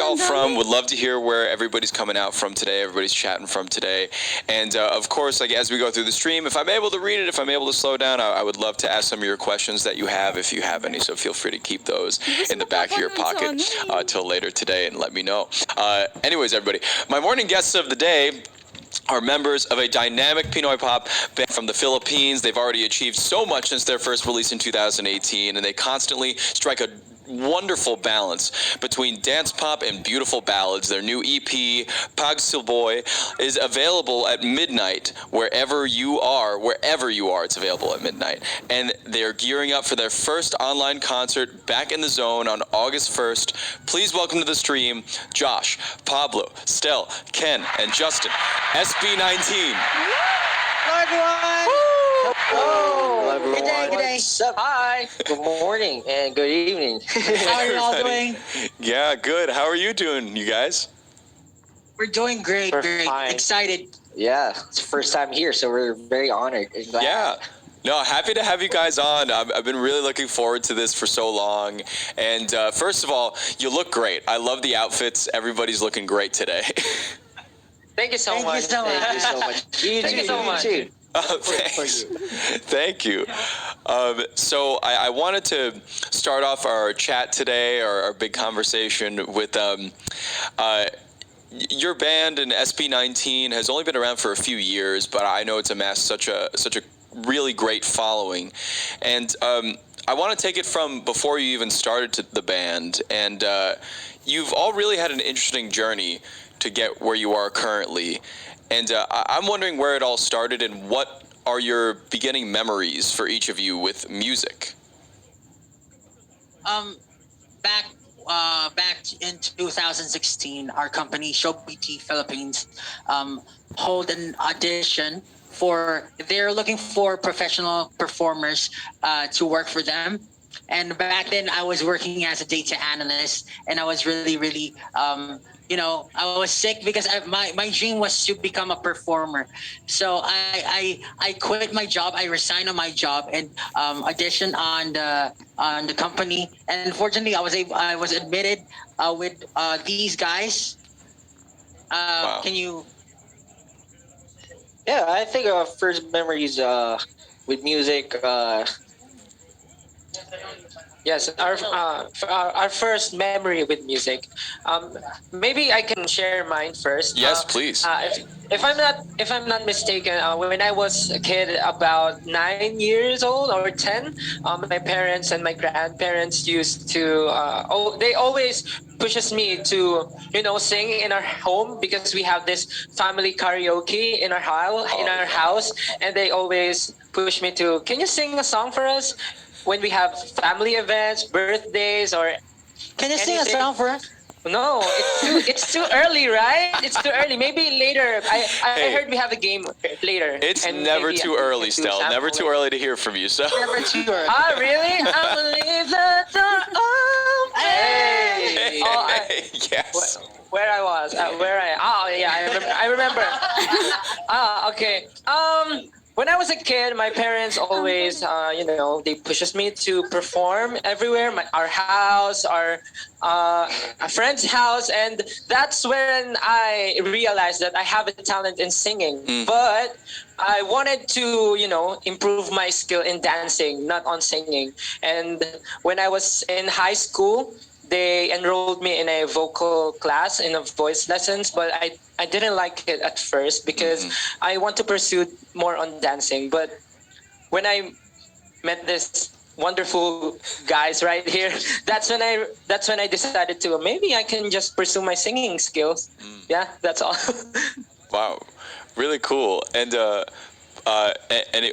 y'all from? Would love to hear where everybody's coming out from today, everybody's chatting from today. And of course, like as we go through the stream, if I'm able to read it, if I'm able to slow down, I would love to ask some of your questions that you have, if you have any. So feel free to keep those in the back of your pocket till later today and let me know. Anyways, everybody, my morning guests of the day are members of a dynamic Pinoy pop band from the Philippines. They've already achieved so much since their first release in 2018, and they constantly strike a wonderful balance between dance pop and beautiful ballads. Their new EP, Pag Silboy, is available at midnight wherever you are. It's available at midnight. And they're gearing up for their first online concert, Back in the Zone, on August 1st. Please welcome to the stream, Josh, Pablo, Stel, Ken, and Justin, SB19. Hello, everyone. Hello, everyone. Good day. What's up? Hi. Good morning and good evening. How are you all doing? Yeah, good. How are you doing, you guys? We're doing great. We're great. fine. Excited. Yeah, it's the first time here, so we're very honored and glad. Yeah. No, happy to have you guys on. I've been really looking forward to this for so long. And first of all, you look great. I love the outfits. Everybody's looking great today. Thank you so much. Thank you so much. Thank you so much. You too. Oh, thanks. Thank you. So I wanted to start off our chat today, our big conversation with your band, and SB19 has only been around for a few years, but I know it's amassed such a really great following. And I want to take it from before you even started the band, and you've all really had an interesting journey to get where you are currently. And I'm wondering where it all started and what are your beginning memories for each of you with music? Back in 2016, our company, SB19 Philippines, hold an audition they're looking for professional performers to work for them. And back then I was working as a data analyst, and I was really I was sick because my dream was to become a performer. So I quit my job. I resigned on my job and auditioned on the company. And unfortunately, I was admitted with these guys. Wow. Can you? Yeah, I think our first memories with music. Yes, our first memory with music. Maybe I can share mine first. Yes, please. If I'm not mistaken, when I was a kid, about 9 years old or 10, my parents and my grandparents used to. They always pushes me to sing in our home because we have this family karaoke in our house, and they always push me to, can you sing a song for us when we have family events, birthdays, or Can you sing a song for us? no, it's too early, right? It's too early. Maybe later. I heard we have a game later. It's and never maybe too early, Stel. Never too early to hear from you. So. Never too early. Ah, really? I'm gonna leave the door open. Hey, Oh, yes. where I was, oh yeah, I remember. Okay. When I was a kid, my parents always, they pushes me to perform everywhere. Our house, our a friend's house, and that's when I realized that I have a talent in singing. But I wanted to, improve my skill in dancing, not on singing. And when I was in high school, they enrolled me in a vocal class, in a voice lessons, but I didn't like it at first because I want to pursue more on dancing. But when I met this wonderful guys right here, that's when I decided to, maybe I can just pursue my singing skills. Yeah, that's all. Wow, really cool. And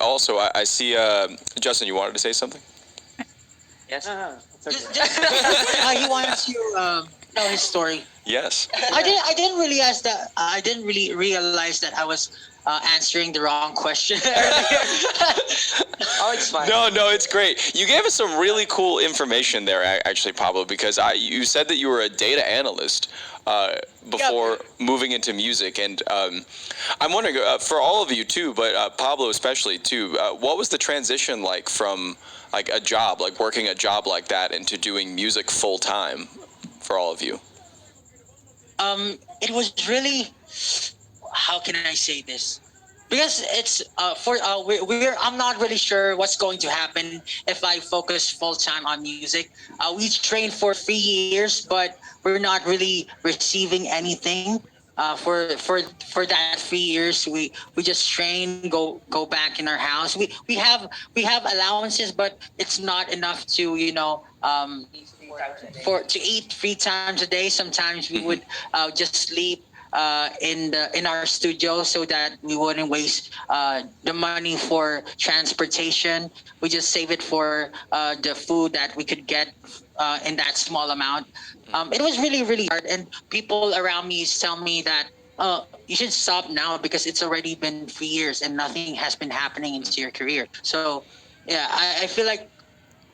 also, I see, Justin, you wanted to say something? Yes. He wants to tell his story. Yes. I didn't realize that. I didn't really realize that I was answering the wrong question earlier. Oh, it's fine. No, it's great. You gave us some really cool information there, actually, Pablo, because you said that you were a data analyst before moving into music, and I'm wondering for all of you too, but Pablo especially too. What was the transition like from like a job, like working a job like that, into doing music full time for all of you? it was really, how can I say this? Because it's for we're I'm not really sure what's going to happen if I focus full time on music. We trained for 3 years, but we're not really receiving anything. For that 3 years, we just train, go back in our house. We have allowances, but it's not enough to to eat 3 times a day. Sometimes we would just sleep in our studio so that we wouldn't waste the money for transportation. We just save it for the food that we could get in that small amount. It was really really hard, and people around me tell me that you should stop now because it's already been 3 years and nothing has been happening into your career. So yeah, I feel like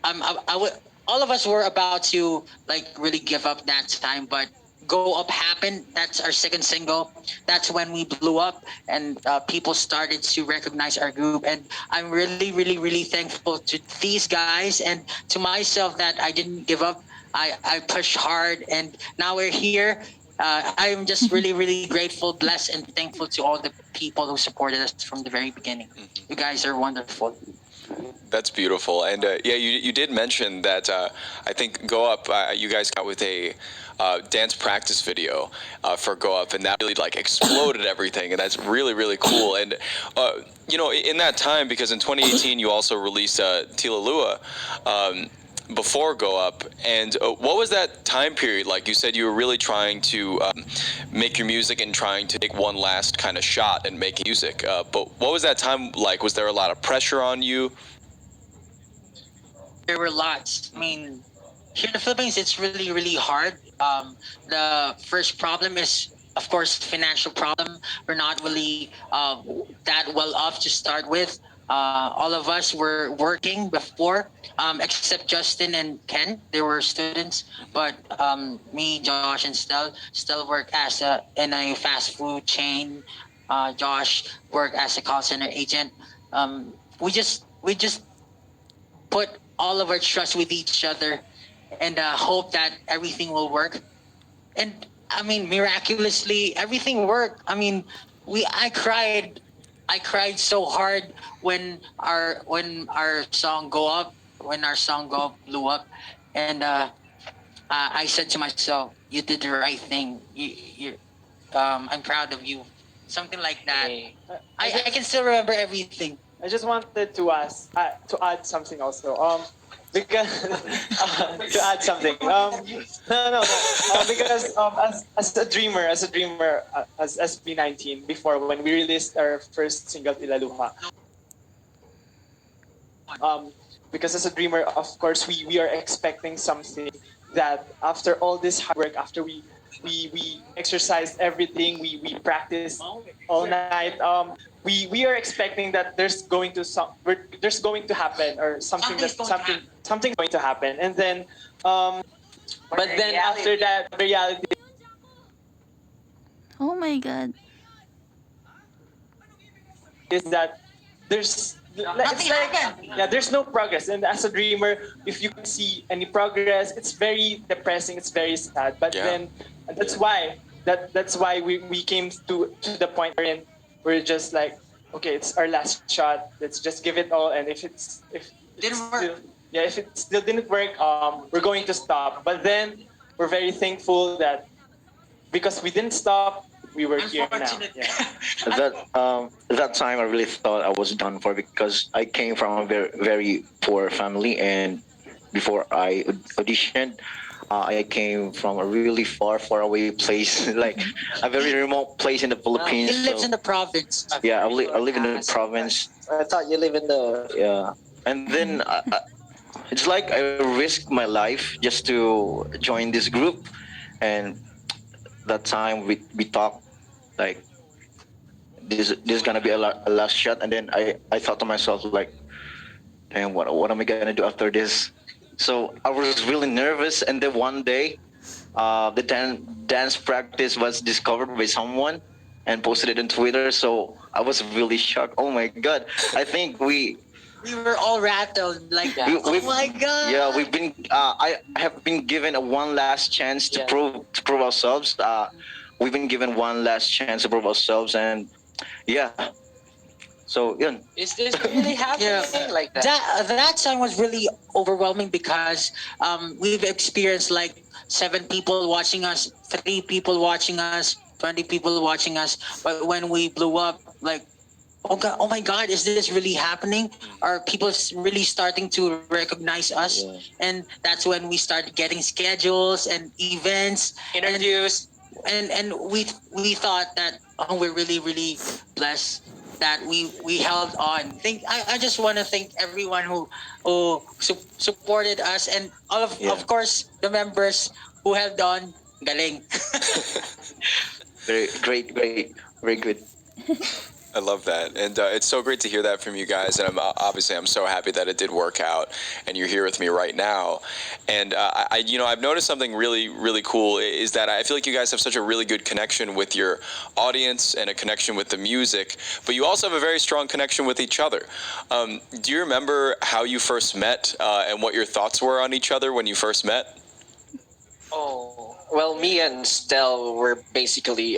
I would all of us were about to like really give up that time, but Go Up happened. That's our second single. That's when we blew up, and people started to recognize our group. And I'm really, really, really thankful to these guys and to myself that I didn't give up. I pushed hard, and now we're here. I'm just really, really grateful, blessed, and thankful to all the people who supported us from the very beginning. You guys are wonderful. That's beautiful. And yeah, you did mention that I think Go Up, you guys got with a dance practice video for Go Up, and that really like exploded everything, and that's really, really cool. And in that time, because in 2018 you also released Tila Lua. Before Go Up, and what was that time period like? You said you were really trying to make your music and trying to take one last kind of shot and make music. But what was that time like? Was there a lot of pressure on you? There were lots. I mean, here in the Philippines, it's really, really hard. The first problem is, of course, financial problem. We're not really that well off to start with. All of us were working before, except Justin and Ken. They were students, but me, Josh, and still work as in a fast food chain. Josh worked as a call center agent. We just put all of our trust with each other and hope that everything will work. And I mean, miraculously, everything worked. I mean, we I cried so hard when our song Go Up, when our song Go Up blew up, and I said to myself, "You did the right thing. I'm proud of you." Something like that. Okay. I can still remember everything. I just wanted to ask to add something also. Because to add something. No. Because as SB19 before when we released our first single Tila Luha. Because as a dreamer, of course, we are expecting something that after all this hard work, after we exercised everything, we practiced all night. We are expecting that there's going to happen or something's going to happen, and then but then after that, the reality Oh my god. is that there's Nothing happened. yeah, there's no progress. And as a dreamer, if you can see any progress, it's very depressing, it's very sad. But Yeah. then that's why we came to the point wherein we're just like, okay, it's our last shot, let's just give it all. And if Didn't work. if it still didn't work, we're going to stop. But then we're very thankful that because we didn't stop, we were here now. Unfortunate. Yeah. That time I really thought I was done for because I came from a very, very poor family, and before I auditioned, I came from a really far away place, like a very remote place in the Philippines. He lives so- in the province. yeah, I live in the province. I thought you live in the. Yeah, and then it's like I risked my life just to join this group, and that time we talked like this is gonna be a last shot, and then I thought to myself like, damn, what am I gonna do after this? So I was really nervous, and then one day, the dance practice was discovered by someone and posted it on Twitter. So I was really shocked. Oh my god! I think we were all rattled. Like, We- oh my god. Yeah, we've been. I have been given a one last chance to Yeah. prove ourselves. We've been given one last chance to prove ourselves, and yeah. So yeah, Is this really happening Yeah. like that? That time was really overwhelming because we've experienced like 7 people watching us, 3 people watching us, 20 people watching us. But when we blew up, like, oh my god, is this really happening? Are people really starting to recognize us? Yeah. And that's when we started getting schedules and events, Interviews. and we thought that, oh, we're really blessed that we held on. I just want to thank everyone who supported us, and all Yeah. of course the members who held on. Galing. very great, very good. I love that, and it's so great to hear that from you guys. And I'm so happy that it did work out, and you're here with me right now. And I've noticed something really cool is that I feel like you guys have such a really good connection with your audience and a connection with the music, but you also have a very strong connection with each other. Do you remember how you first met and what your thoughts were on each other when you first met? Oh, well, me and Stel were basically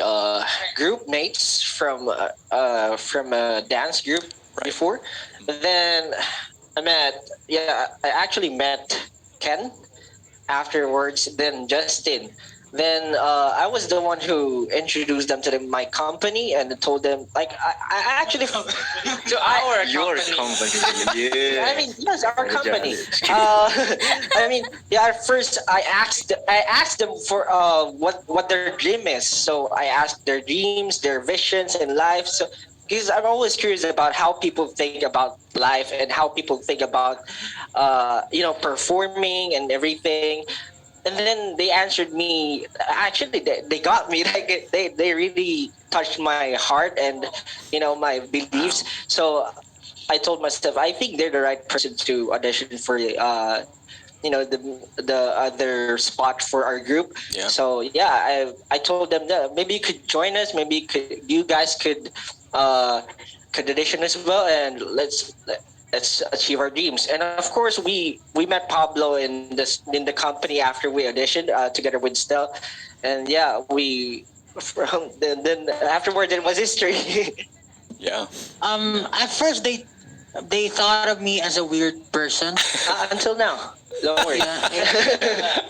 group mates from a dance group before. Then I actually met Ken afterwards, then Justin. Then I was the one who introduced them to my company and told them, like, I actually to our Your company. company, yeah. I mean, yes, our Very company. jealous. I mean, yeah. At first, I asked them for what their dream is. So I asked their dreams, their visions in life. So because I'm always curious about how people think about life and how people think about performing and everything. And then they answered me. Actually, they got me. Like they really touched my heart and my beliefs. So I told myself, I think they're the right person to audition for the other spot for our group. Yeah. So yeah, I told them that maybe you could join us. Maybe you guys could audition as well, and let's achieve our dreams. And of course, we met Pablo in the company after we auditioned together with Stel, and yeah, we then afterward it was history. Yeah. At first they thought of me as a weird person. Until now, don't worry. Yeah.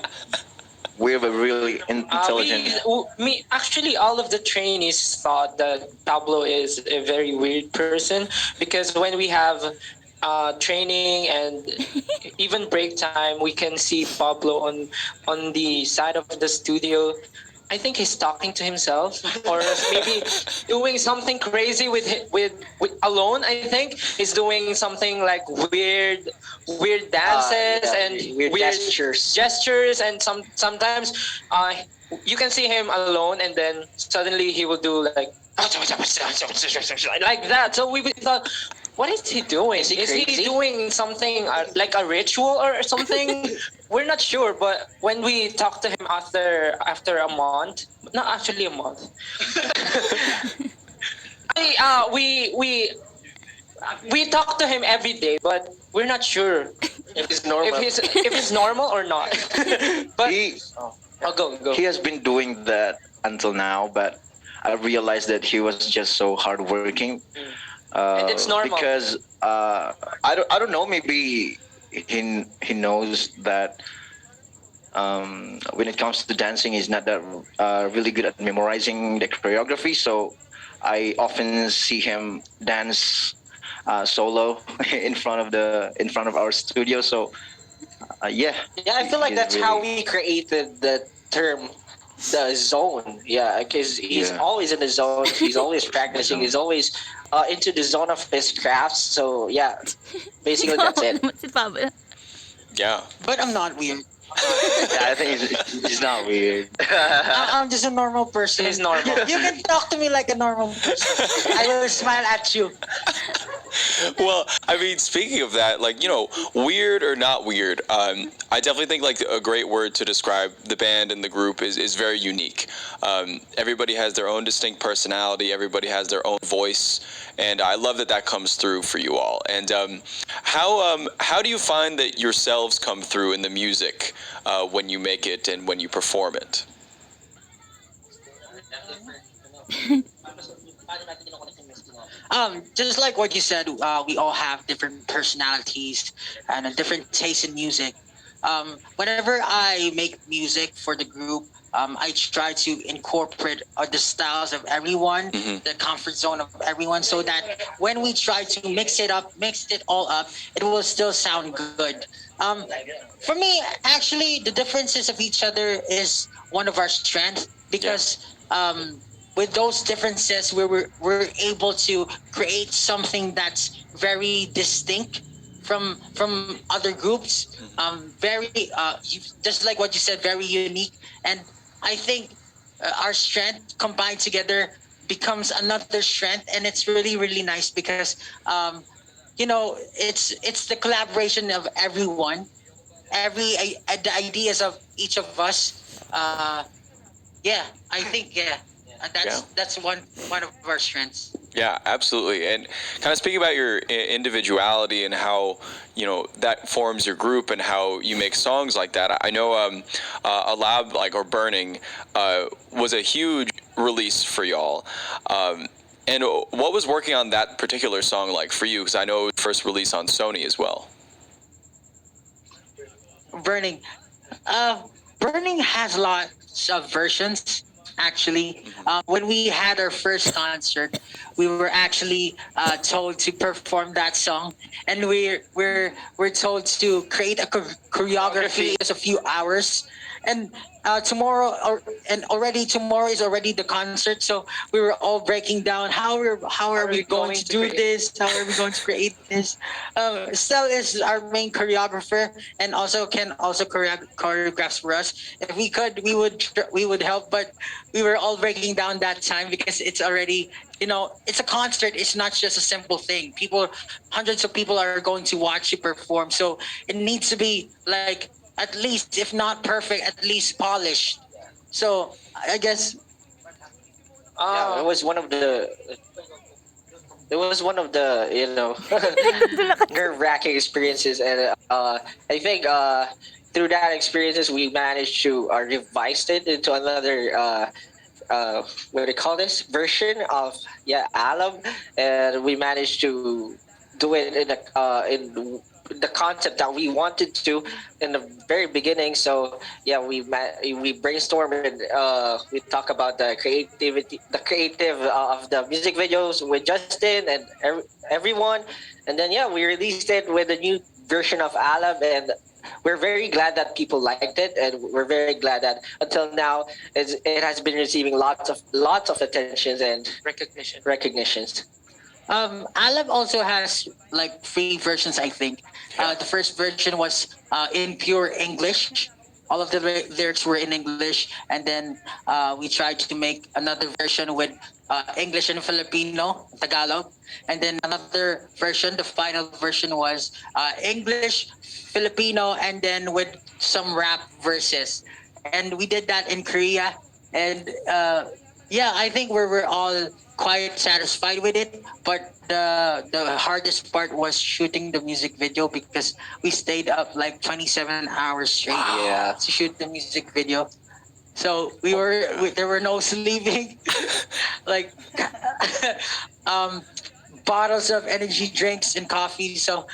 We have a really intelligent. Me actually, all of the trainees thought that Pablo is a very weird person because when we have training and even break time, we can see Pablo on the side of the studio. I think he's talking to himself, or maybe doing something crazy with alone. I think he's doing something like weird dances and weird gestures, and sometimes you can see him alone, and then suddenly he will do like that. So we thought, what is he doing? Is he doing something like a ritual or something? We're not sure, but when we talked to him after a month, not actually a month, we talk to him every day, but we're not sure If it's normal. if he's normal or not. But he go. he has been doing that until now, but I realized that he was just so hardworking. And it's normal. Because I don't know, maybe he knows that when it comes to dancing, he's not that really good at memorizing the choreography. So I often see him dance solo in front of our studio. So yeah. Yeah, I feel like he's that's really- how we created the term, the zone. Yeah, because he's Yeah. always in the zone. He's always practicing. He's always into the zone of his crafts. So yeah, basically that's it. Si Pablo. Yeah. But I'm not weird. I think he's not weird. I'm just a normal person. He's normal. You can talk to me like a normal person. I will smile at you. Well, I mean, speaking of that, like, weird or not weird, I definitely think like a great word to describe the band and the group is very unique. Everybody has their own distinct personality. Everybody has their own voice, and I love that that comes through for you all. And how do you find that yourselves come through in the music when you make it and when you perform it? Just like what you said, we all have different personalities and a different taste in music. Whenever I make music for the group, I try to incorporate the styles of everyone, the comfort zone of everyone, so that when we try to mix it all up, it will still sound good. Um, for me, actually, the differences of each other is one of our strengths because with those differences, we're able to create something that's very distinct from other groups. Very just like what you said, very unique, and I think our strength combined together becomes another strength, and it's really nice because it's the collaboration of everyone, the ideas of each of us. Yeah, I think that's one of our strengths. Yeah, absolutely. And kind of speaking about your individuality and how that forms your group and how you make songs like that. I know a lab or Burning was a huge release for y'all. And what was working on that particular song like for you? Because I know it was first release on Sony as well. Burning. Uh, Burning has lots of versions. Actually, when we had our first concert, we were actually told to perform that song, and we're told to create a choreography just a few hours, and tomorrow is already the concert. So we were all breaking down how are we going to do this? How are we going to create this? Stel is our main choreographer, and also can also choreographs for us. If we could, we would help, but we were all breaking down that time because it's already it's a concert. It's not just a simple thing. Hundreds of people are going to watch you perform, so it needs to be like at least, if not perfect, at least polished. So I guess Yeah, it was one of the nerve wracking experiences, and I think through that experiences we managed to revise it into another what do you call this version of Alam, and we managed to do it in the concept that we wanted to in the very beginning. So yeah, we brainstorm and we talk about the creative of the music videos with Justin and everyone, and then yeah, we released it with a new version of Alam, and we're very glad that people liked it, and we're very glad that until now it has been receiving lots of attentions and recognitions. Alam also has like three versions, I think. The first version was in pure English. All of the lyrics were in English, and then we tried to make another version with English and Filipino, Tagalog, and then another version. The final version was English, Filipino, and then with some rap verses. And we did that in Korea, and yeah, I think we're all quite satisfied with it. But the hardest part was shooting the music video because we stayed up like 27 hours straight to shoot the music video. So there were no sleeping, like um, bottles of energy drinks and coffee. So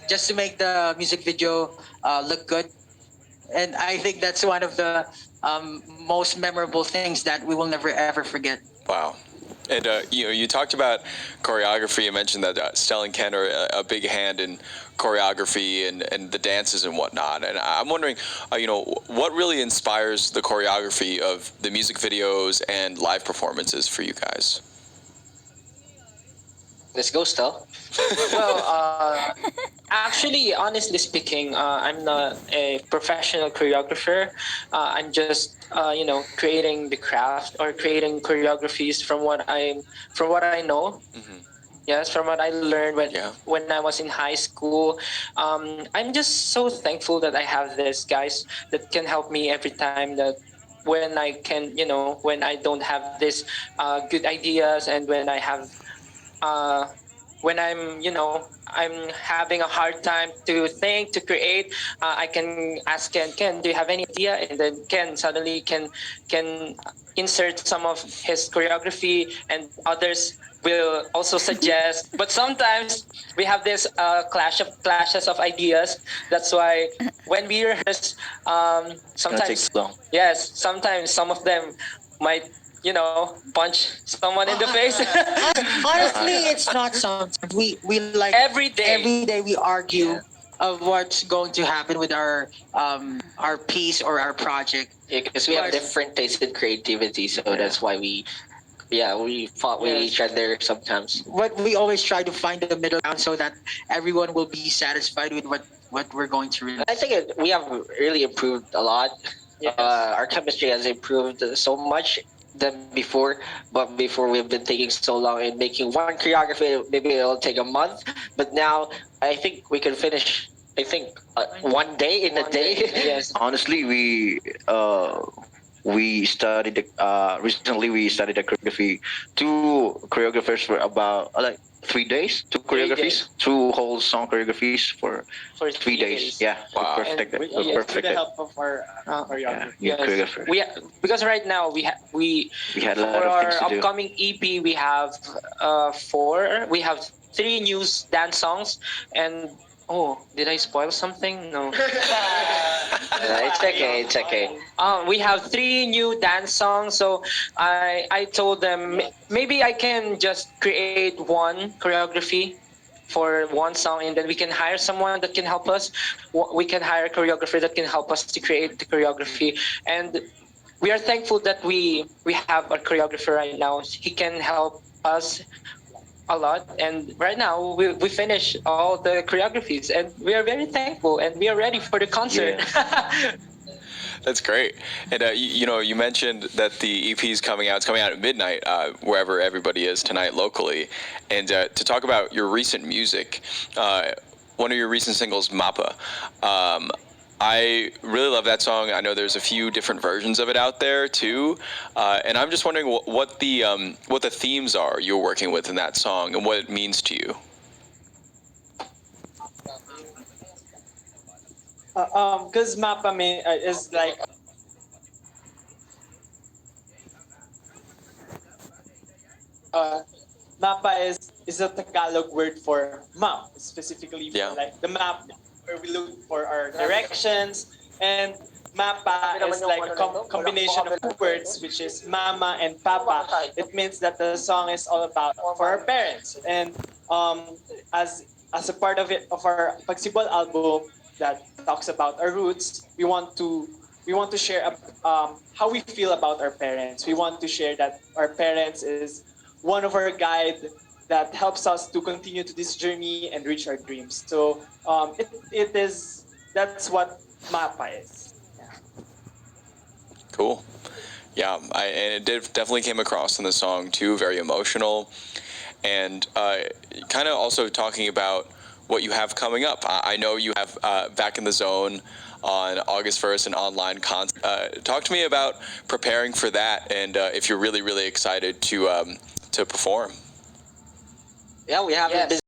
just to make the music video look good, and I think that's one of the most memorable things that we will never ever forget. Wow. And you talked about choreography. You mentioned that Stell and Ken are a big hand in choreography and the dances and whatnot. And I'm wondering, what really inspires the choreography of the music videos and live performances for you guys? Let's go, Stel. Well, actually, honestly speaking, I'm not a professional choreographer. I'm just, creating the craft or creating choreographies from what I know. Mm-hmm. Yes, from what I learned Yeah. when I was in high school, I'm just so thankful that I have this guys that can help me every time that when I can, when I don't have this good ideas, and when I have uh, when I'm having a hard time to think, to create, I can ask Ken, do you have any idea? And then Ken suddenly can insert some of his choreography, and others will also suggest. But sometimes we have this clashes of ideas. That's why when we rehearse, It's gonna take sometimes too long. yes, sometimes some of them might punch someone in the face. Honestly, it's not sometimes. We like Every day. every day we argue Yeah. of what's going to happen with our piece or our project. Yeah, because we have But- different tastes in creativity, so that's why we fought with Yes. each other sometimes. But we always try to find the middle ground so that everyone will be satisfied with what we're going to release. I think we have really improved a lot. Yes. Our chemistry has improved so much than before, but before we've been taking so long in making one choreography. Maybe it'll take a month, but now I think we can finish. I think one day in a One day. day, yes. Honestly, we studied recently we studied the choreography. Two choreographers for about like 3 days. Two 3 choreographies, days. two whole song choreographies for For 3 days. Yeah, Wow. perfect. And with, yes. with Perfect. the help of our Uh, choreographer. New Yes. choreographer. Because right now we We had a lot for of our things to do. upcoming EP we have we have three new dance songs, and oh, did I spoil something? No. It's okay. It's okay. We have three new dance songs, so I told them maybe I can just create one choreography for one song, and then we can hire someone that can help us. We can hire a choreographer that can help us to create the choreography, and we are thankful that we have a choreographer right now. He can help us a lot, and right now we finish all the choreographies, and we are very thankful, and we are ready for the concert. That's great. And you mentioned that the EP is coming out. It's coming out at midnight, wherever everybody is tonight locally. And to talk about your recent music, one of your recent singles, Mapa. I really love that song. I know there's a few different versions of it out there too, and I'm just wondering what the themes are you're working with in that song and what it means to you. Because Mapa is like uh, Mapa is a Tagalog word for map, specifically for Yeah. like the map where we look for our directions, and Mapa is like a combination of two words, which is mama and papa. It means that the song is all about for our parents, and as a part of it of our Pagsibol album that talks about our roots, we want to share how we feel about our parents. We want to share that our parents is one of our guide that helps us to continue to this journey and reach our dreams. So it is that's what Mapa is. Cool. Yeah, and it definitely came across in the song too, very emotional, and kind of also talking about what you have coming up. I know you have Back in the Zone on August 1st, an online concert. Talk to me about preparing for that, and if you're really, really excited to perform. Yeah, we haven't Yes. been